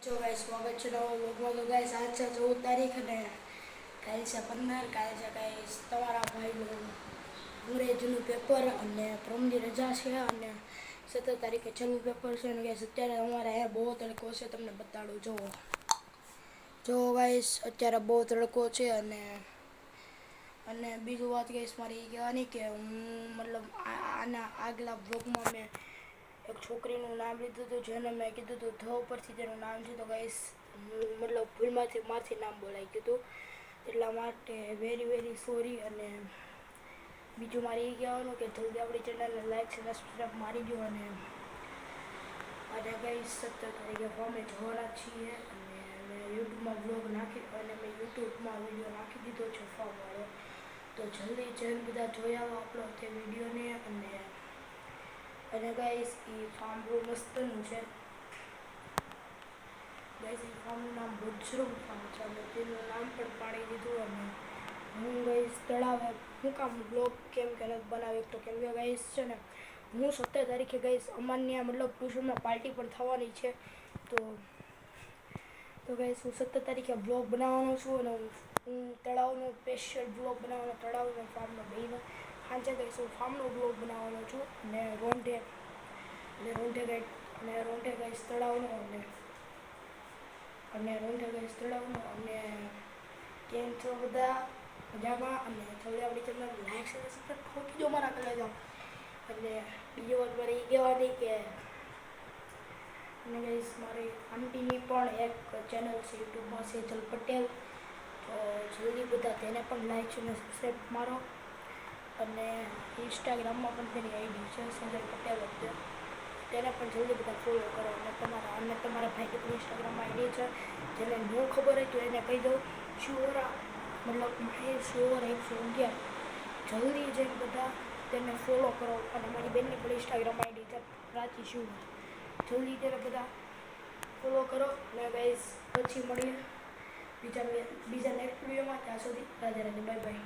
જો ગાઈસ સ્વાગત છે નવો વ્લોગમાં. તો ગાઈસ આજ છે 14 તારીખ અને કાલે છે 15. કાલે છે ગાઈસ તમારા ભાઈનું અંગ્રેજીનું પેપર અને પ્રમદી રજા છે અને 17 તારીખે છેલ્લું પેપર છે. અને ગાઈસ અત્યારે અમારે અહીંયા બહુ તડકો છે, તમને બતાડું. જો ગાઈસ અત્યારે બહુ તડકો છે અને બીજું વાત ગાઈસ મારી કહેવાની કે હું મતલબ આના આગલા બ્લોગમાં મેં એક છોકરીનું નામ લીધું હતું, જેને મેં કીધું હતું ધ ઉપરથી તેનું નામ છે. તો ગાઈસ મતલબ ભૂલમાંથી મારથી નામ બોલાઈ ગયું હતું, એટલા માટે વેરી સોરી. અને બીજું મારે એ કહેવાનું કે જલ્દી આપણી ચેનલને લાઈક અને સબસ્ક્રાઈબ મારી દો. અને ગાઈસ 17 તારીખે ફોર્મે જવાના છીએ અને મેં યુટ્યુબમાં વિડીયો નાખી દીધો છે ફોર્મવાળો. તો જલ્દી જઈને બધા જોઈ આવો આપણો તે વિડીયોને. અને ગાઈસ એ ફાર્મ બહુ મસ્તનું છે. ગાઈસ એ ફાર્મનું નામ બજરંગ ફાર્મ છે અને તેનું નામ પણ પાડી દીધું. અને હું ગાઈસ તળાવે હું કામ બ્લોગ કેમ કે નથી બનાવ્યો તો કેમ કે ગાઈસ છે ને હું 17 તારીખે ગાઈસ અમાન્ય મતલબ ટ્યુશનમાં પાર્ટી પણ થવાની છે. તો ગાઈસ હું 17 તારીખે બ્લોગ બનાવવાનો છું અને હું તળાવનો સ્પેશિયલ બ્લોગ બનાવવાનો, તળાવનો ફાર્મનો બેનો સાંજે ગાઈસ હું ફાર્મનો બ્લોગ બનાવવાનો છું. અને રોંઢે ગાઈસ તળાવનો અને કેમ છો બધા મજામાં. અને થોડી આપણી ચેનલ લાઈક અને સબસ્ક્રાઈબ ઠોકી દો મારા કલેજા. અને બીજી વાત મારે એ કહેવાની કે અને ગાઈસ મારી આંટીની પણ એક ચેનલ છે યુટ્યુબમાં, સેજલ પટેલ. તો જલ્દી બધા તેને પણ લાઈક અને સબસ્ક્રાઈબ મારો. અને ઇન્સ્ટાગ્રામમાં પણ તેની આઈડી છે સેજલ પટેલ અત્યારે, તેને પણ જલ્દી બધા ફોલો કરો. અને તમારા ભાઈને પણ ઇન્સ્ટાગ્રામમાં આઈડી છે, જેને ન ખબર હોય તો એને કહી દઉં માહિર શિવર 111. જલ્દી જઈને બધા તેને ફોલો કરો. અને મારી બેનની પણ ઇન્સ્ટાગ્રામ આઈડી છે પ્રાચી શિવર, જલ્દી તેને બધા ફોલો કરો. અને ગાઈસ પછી મળીએ બીજા નેક્સ્ટ વિડીયોમાં. ત્યાં સુધી રાધે રાધે, બાય બાય.